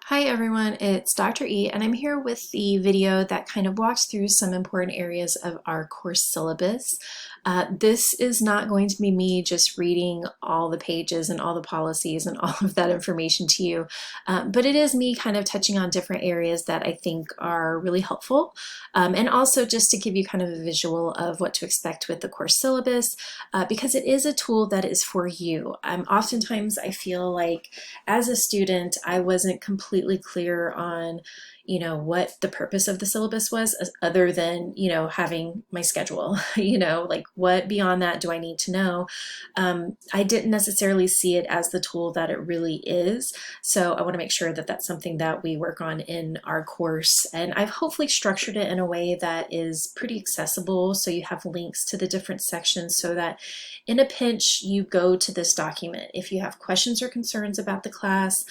Hi everyone, it's Dr. E and I'm here with the video that kind of walks through some important areas of our course syllabus. This is not going to be me just reading all the pages and all the policies and all of that information to you, but it is me kind of touching on different areas that I think are really helpful, and also just to give you kind of a visual of what to expect with the course syllabus, because it is a tool that is for you. Oftentimes I feel like as a student, I wasn't completely clear on, what the purpose of the syllabus was other than, having my schedule, like what beyond that do I need to know? I didn't necessarily see it as the tool that it really is. So I want to make sure that that's something that we work on in our course. And I've hopefully structured it in a way that is pretty accessible. So you have links to the different sections so that in a pinch, you go to this document. If you have questions or concerns about the class,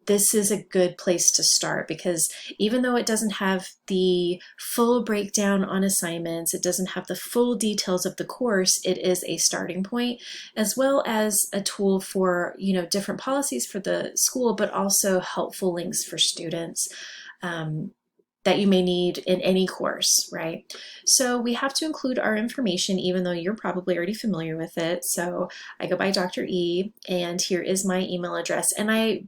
this is a good place to start, because even though it doesn't have the full breakdown on assignments, it doesn't have the full details of the course, it is a starting point, as well as a tool for, different policies for the school, but also helpful links for students. That you may need in any course, right? So we have to include our information, even though you're probably already familiar with it. So I go by Dr. E, and here is my email address. And I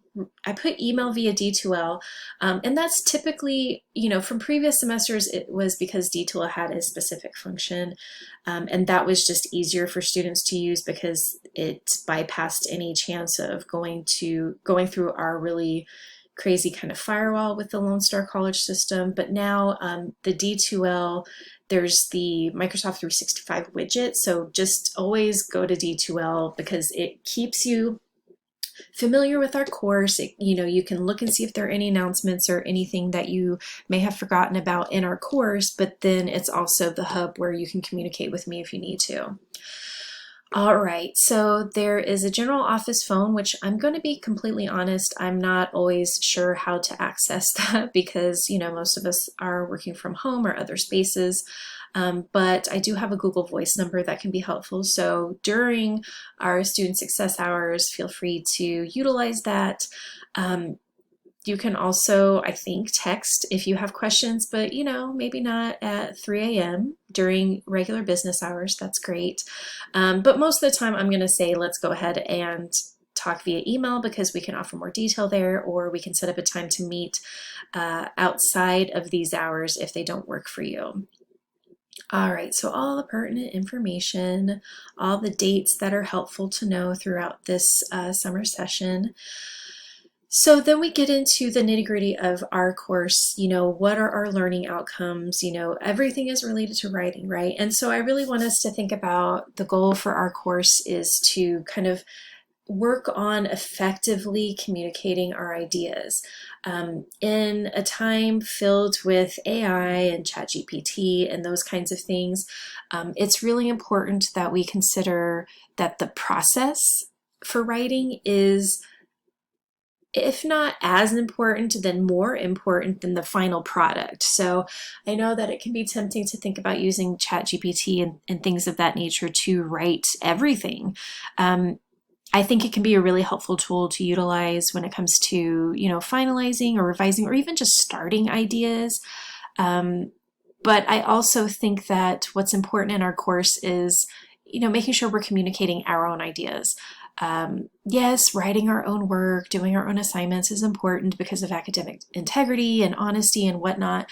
put email via D2L, and that's typically, from previous semesters, it was because D2L had a specific function, and that was just easier for students to use because it bypassed any chance of going through our really crazy kind of firewall with the Lone Star College system. But now the D2L, there's the Microsoft 365 widget. So just always go to D2L because it keeps you familiar with our course. You can look and see if there are any announcements or anything that you may have forgotten about in our course, but then it's also the hub where you can communicate with me if you need to. All right, so there is a general office phone, which I'm going to be completely honest, I'm not always sure how to access that because, most of us are working from home or other spaces. But I do have a Google Voice number that can be helpful. So during our student success hours, feel free to utilize that. You can also, I think, text if you have questions, but maybe not at 3 a.m. during regular business hours. That's great. But most of the time I'm going to say, let's go ahead and talk via email because we can offer more detail there, or we can set up a time to meet outside of these hours if they don't work for you. All right, so all the pertinent information, all the dates that are helpful to know throughout this summer session. So then we get into the nitty-gritty of our course, what are our learning outcomes? Everything is related to writing, right? And so I really want us to think about the goal for our course is to kind of work on effectively communicating our ideas. In a time filled with AI and ChatGPT and those kinds of things, it's really important that we consider that the process for writing is, if not as important, then more important than the final product. So I know that it can be tempting to think about using ChatGPT and things of that nature to write everything. I think it can be a really helpful tool to utilize when it comes to, finalizing or revising or even just starting ideas. But I also think that what's important in our course is, making sure we're communicating our own ideas. Yes, writing our own work, doing our own assignments is important because of academic integrity and honesty and whatnot.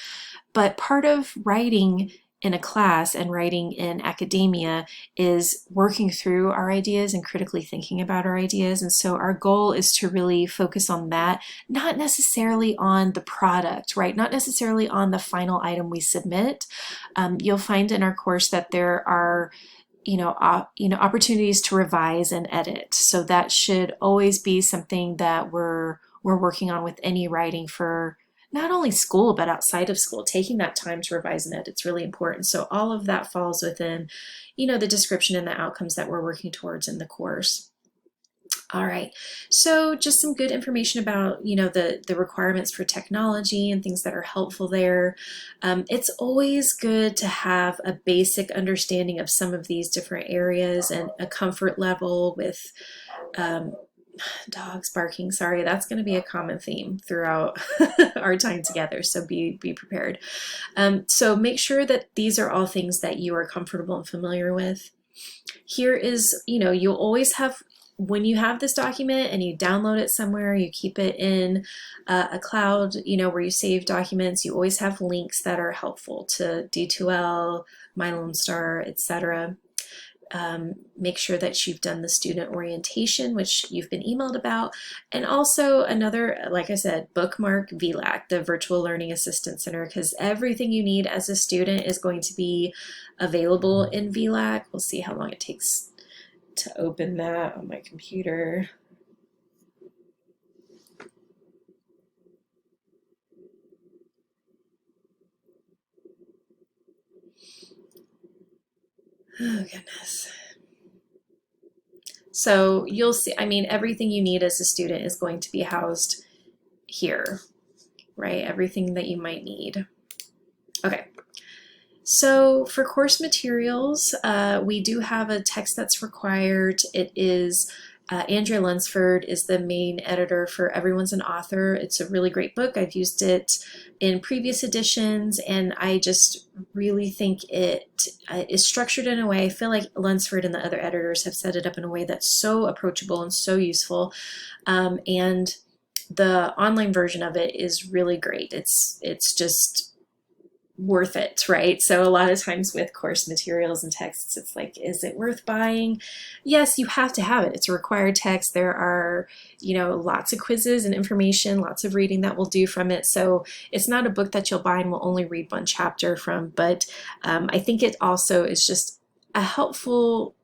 But part of writing in a class and writing in academia is working through our ideas and critically thinking about our ideas. And so our goal is to really focus on that, not necessarily on the product, right? Not necessarily on the final item we submit. You'll find in our course that there are opportunities to revise and edit. So that should always be something that we're working on with any writing for not only school, but outside of school. Taking that time to revise and edit, it's really important. So all of that falls within, the description and the outcomes that we're working towards in the course. All right, so just some good information about, the requirements for technology and things that are helpful there. It's always good to have a basic understanding of some of these different areas and a comfort level with Dogs barking, sorry, that's going to be a common theme throughout our time together, so be prepared. So make sure that these are all things that you are comfortable and familiar with. Here is, you'll always have, when you have this document and you download it somewhere, you keep it in a cloud, where you save documents, you always have links that are helpful to D2L, My Lone Star, etc. Make sure that you've done the student orientation, which you've been emailed about. And also another, like I said, bookmark VLAC, the Virtual Learning Assistance Center, because everything you need as a student is going to be available in VLAC. We'll see how long it takes to open that on my computer. Oh, goodness. So you'll see, I mean, everything you need as a student is going to be housed here, right? Everything that you might need. Okay. So for course materials, we do have a text that's required. It is Andrea Lunsford is the main editor for Everyone's an Author. It's a really great book. I've used it in previous editions, and I just really think it is structured in a way. I feel like Lunsford and the other editors have set it up in a way that's so approachable and so useful. And the online version of it is really great. It's just worth it, right? So a lot of times with course materials and texts, it's like, is it worth buying? Yes, you have to have it. It's a required text. There are, lots of quizzes and information, lots of reading that we'll do from it. So it's not a book that you'll buy and will only read one chapter from, but I think it also is just a helpful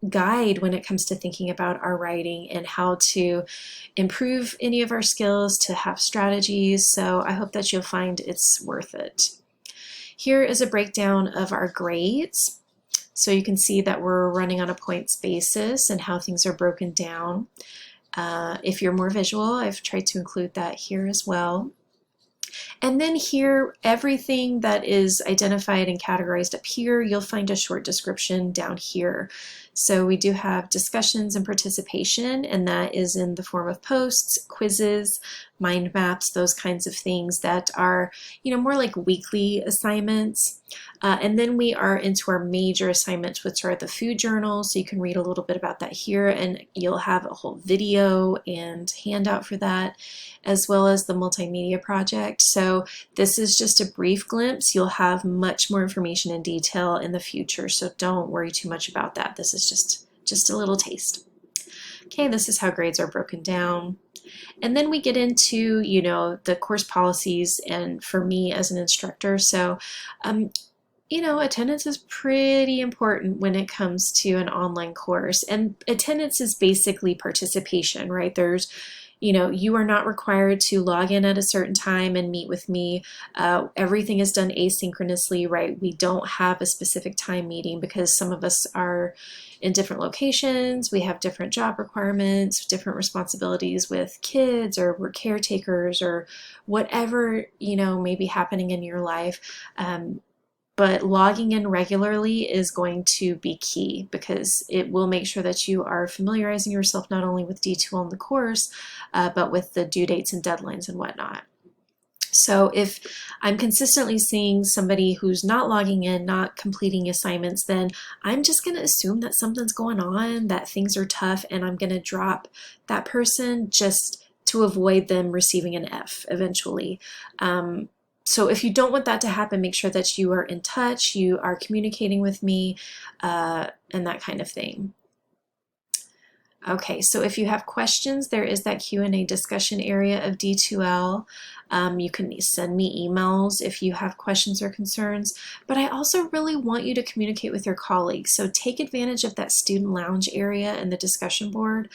guide when it comes to thinking about our writing and how to improve any of our skills, to have strategies. So I hope that you'll find it's worth it. Here is a breakdown of our grades. So you can see that we're running on a points basis and how things are broken down. If you're more visual, I've tried to include that here as well. And then here, everything that is identified and categorized up here, you'll find a short description down here. So we do have discussions and participation, and that is in the form of posts, quizzes, mind maps, those kinds of things that are, more like weekly assignments. And then we are into our major assignments, which are the food journals. So you can read a little bit about that here, and you'll have a whole video and handout for that, as well as the multimedia project. So this is just a brief glimpse. You'll have much more information in detail in the future, so don't worry too much about that. This is just a little taste. Okay, this is how grades are broken down. And then we get into, the course policies, and for me as an instructor, so attendance is pretty important when it comes to an online course, and attendance is basically participation, right? There's, you are not required to log in at a certain time and meet with me. Everything is done asynchronously, right? We don't have a specific time meeting because some of us are in different locations. We have different job requirements, different responsibilities with kids, or we're caretakers, or whatever, may be happening in your life. But logging in regularly is going to be key because it will make sure that you are familiarizing yourself not only with D2L in the course, but with the due dates and deadlines and whatnot. So if I'm consistently seeing somebody who's not logging in, not completing assignments, then I'm just going to assume that something's going on, that things are tough, and I'm going to drop that person just to avoid them receiving an F eventually. So if you don't want that to happen, make sure that you are in touch, you are communicating with me, and that kind of thing. Okay, so if you have questions, there is that Q&A discussion area of D2L. You can send me emails if you have questions or concerns, but I also really want you to communicate with your colleagues. So take advantage of that student lounge area and the discussion board.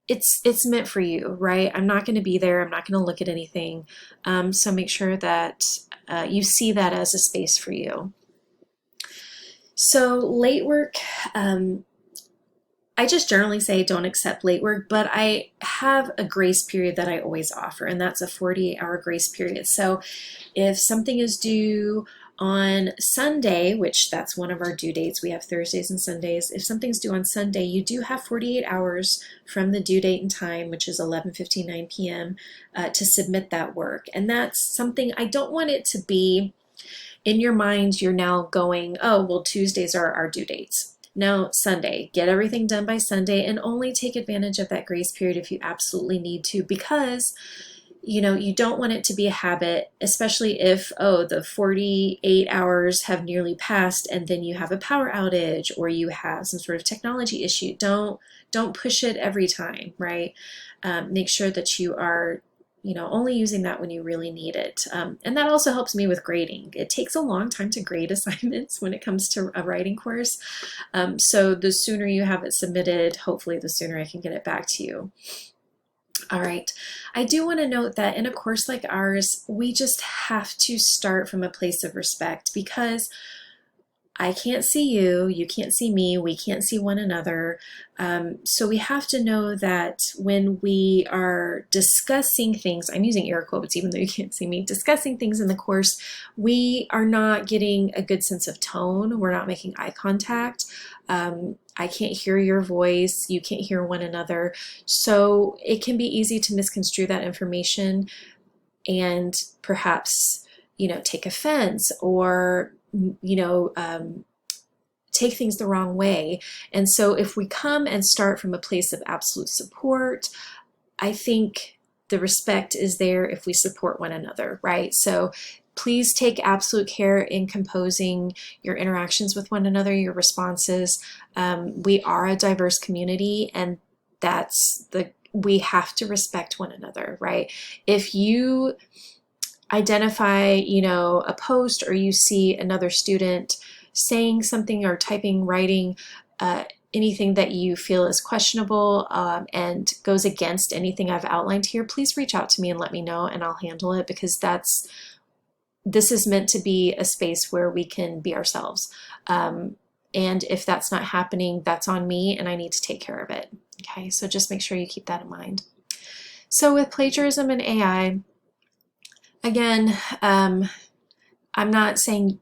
It's meant for you, right? I'm not going to be there. I'm not going to look at anything. So make sure that you see that as a space for you. So late work, I just generally say don't accept late work, but I have a grace period that I always offer, and that's a 48-hour grace period. So if something is due On Sunday, which that's one of our due dates, we have Thursdays and Sundays. If something's due on Sunday, you do have 48 hours from the due date and time, which is 11:59 p.m., to submit that work. And that's something I don't want it to be in your mind. You're now going, oh, well, Tuesdays are our due dates. No, Sunday. Get everything done by Sunday and only take advantage of that grace period if you absolutely need to, because you don't want it to be a habit, especially if, oh, the 48 hours have nearly passed and then you have a power outage or you have some sort of technology issue. Don't push it every time, right? Make sure that you are only using that when you really need it. And that also helps me with grading. It takes a long time to grade assignments when it comes to a writing course. So the sooner you have it submitted, hopefully the sooner I can get it back to you. All right, I do want to note that in a course like ours, we just have to start from a place of respect, because I can't see you, you can't see me, we can't see one another. So we have to know that when we are discussing things, I'm using air quotes even though you can't see me, discussing things in the course, we are not getting a good sense of tone, we're not making eye contact. I can't hear your voice, you can't hear one another. So it can be easy to misconstrue that information and perhaps, take offense or take things the wrong way. And so if we come and start from a place of absolute support, I think the respect is there if we support one another, right? So please take absolute care in composing your interactions with one another, your responses. We are a diverse community, and we have to respect one another, right? If you identify, a post, or you see another student saying something or typing, writing, anything that you feel is questionable and goes against anything I've outlined here, please reach out to me and let me know, and I'll handle it, because this is meant to be a space where we can be ourselves. And if that's not happening, that's on me and I need to take care of it. Okay, so just make sure you keep that in mind. So with plagiarism and AI, again, I'm not saying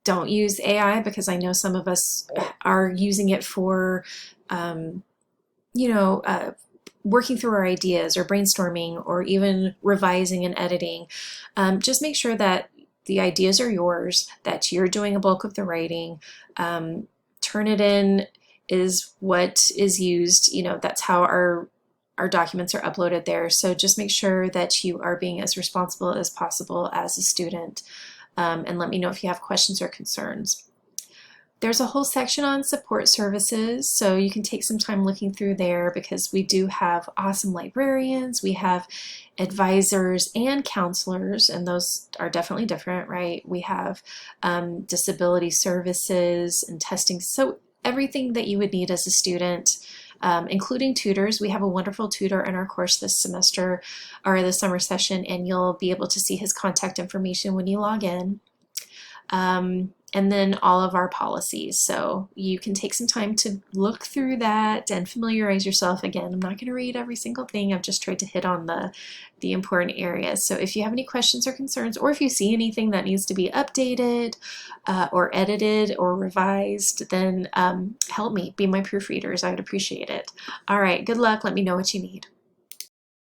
don't use AI, because I know some of us are using it for, working through our ideas or brainstorming or even revising and editing. Just make sure that the ideas are yours, that you're doing a bulk of the writing. Turnitin is what is used, that's how our documents are uploaded there. So just make sure that you are being as responsible as possible as a student. And let me know if you have questions or concerns. There's a whole section on support services, so you can take some time looking through there, because we do have awesome librarians, we have advisors and counselors, and those are definitely different, right? We have disability services and testing, so everything that you would need as a student, including tutors. We have a wonderful tutor in our course this semester, or the summer session, and you'll be able to see his contact information when you log in. And then all of our policies. So you can take some time to look through that and familiarize yourself. Again, I'm not going to read every single thing. I've just tried to hit on the important areas. So if you have any questions or concerns, or if you see anything that needs to be updated or edited or revised, then help me, be my proofreaders. I would appreciate it. All right, good luck. Let me know what you need.